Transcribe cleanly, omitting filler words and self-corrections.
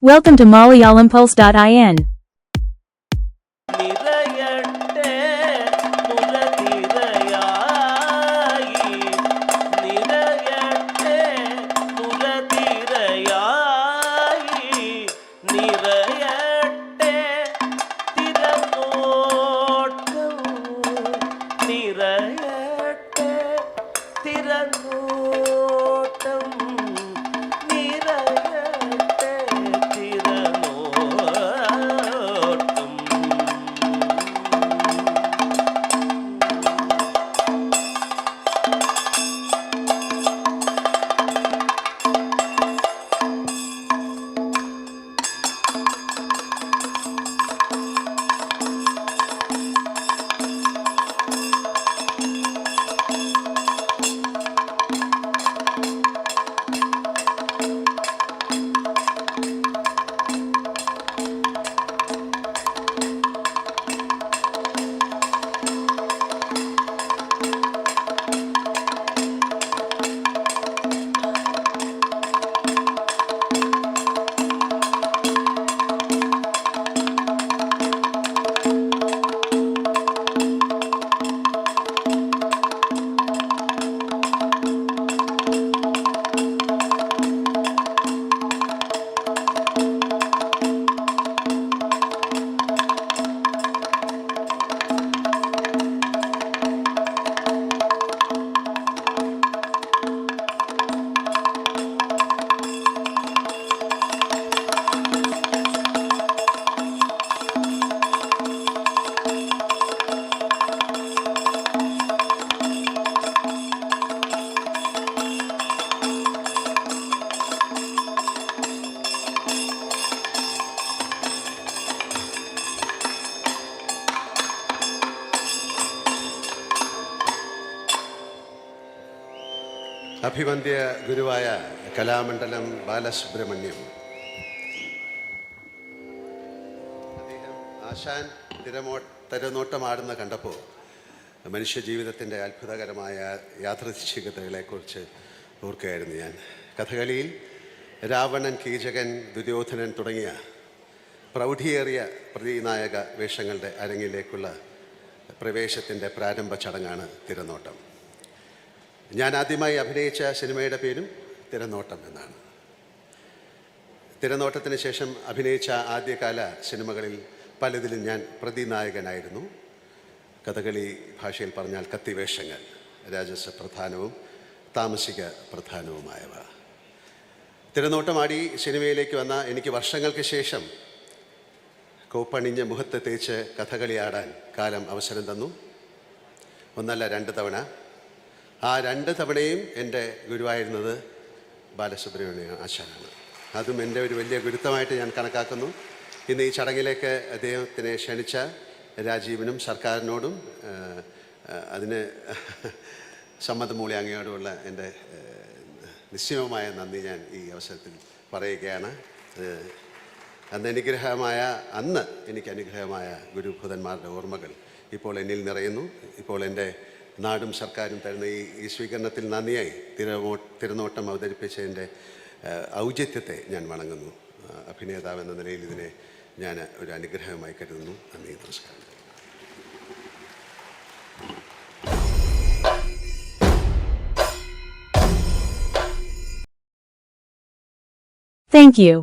Welcome to MalayalamPulse.in. നിറയട്ടെ തുലതിരയായി നിറയട്ടെ തുലതിരയായി നിറയട്ടെ തിരനോട്ടം നിറയട്ടെ തിരനോട്ടം നിറയട്ടെ തിരനോട്ടം. അഭിവന്ദ്യ ഗുരുവായ കലാമണ്ഡലം ബാലസുബ്രഹ്മണ്യം അദ്ദേഹം ആശാൻ തിരനോട്ടമാടുന്ന കണ്ടപ്പോൾ മനുഷ്യജീവിതത്തിൻ്റെ അത്ഭുതകരമായ യാദൃച്ഛികതകളെക്കുറിച്ച് ഓർക്കുകയായിരുന്നു ഞാൻ. കഥകളിയിൽ രാവണൻ, കീചകൻ, ദുര്യോധനൻ തുടങ്ങിയ പ്രൗഢിയേറിയ പ്രതിനായക വേഷങ്ങളുടെ അരങ്ങിലേക്കുള്ള പ്രവേശത്തിൻ്റെ പ്രാരംഭ ചടങ്ങാണ് തിരനോട്ടം. ഞാൻ ആദ്യമായി അഭിനയിച്ച സിനിമയുടെ പേരും തിരനോട്ടം എന്നാണ്. തിരനോട്ടത്തിന് ശേഷം അഭിനയിച്ച ആദ്യകാല സിനിമകളിൽ പലതിലും ഞാൻ പ്രതിനായകനായിരുന്നു. കഥകളി ഭാഷയിൽ പറഞ്ഞാൽ കത്തിവേഷങ്ങൾ, രാജസ പ്രധാനവും താമസിക പ്രധാനവുമായവ. തിരനോട്ടമാടി സിനിമയിലേക്ക് വന്ന എനിക്ക് വർഷങ്ങൾക്ക് ശേഷം കോപ്പണിഞ്ഞ മുഖത്ത് തേച്ച് കഥകളിയാടാൻ കാലം അവസരം തന്നു. ഒന്നല്ല 2 തവണ. ആ 2 തവണയും എൻ്റെ ഗുരുവായിരുന്നത് ബാലസുബ്രഹ്മണ്യ ആശാനാണ്. അതും എൻ്റെ ഒരു വലിയ ഗുരുത്വമായിട്ട് ഞാൻ കണക്കാക്കുന്നു. ഇന്ന് ഈ ചടങ്ങിലേക്ക് അദ്ദേഹത്തിനെ ക്ഷണിച്ച രാജീവിനും സർക്കാരിനോടും അതിന് സമ്മതം മൂളി അങ്ങയോടുമുള്ള എൻ്റെ നിശ്ചയമായ നന്ദി ഞാൻ ഈ അവസരത്തിൽ പറയുകയാണ്. അന്ന് എനിക്ക് അനുഗ്രഹമായ ഗുരുഭൂതന്മാരുടെ ഓർമ്മകൾ ഇപ്പോൾ എന്നിൽ നിറയുന്നു. ഇപ്പോൾ എൻ്റെ നാടും സർക്കാരും തരുന്ന ഈ സ്വീകരണത്തിൽ നന്ദിയായി തിരനോട്ടം അവതരിപ്പിച്ചതിൻ്റെ ഔചിത്യത്തെ ഞാൻ വണങ്ങുന്നു. അഭിനേതാവ് എന്ന നിലയിൽ ഇതിനെ ഞാൻ ഒരു അനുഗ്രഹമായി കരുതുന്നു. നന്ദി, നമസ്കാരം. Thank you.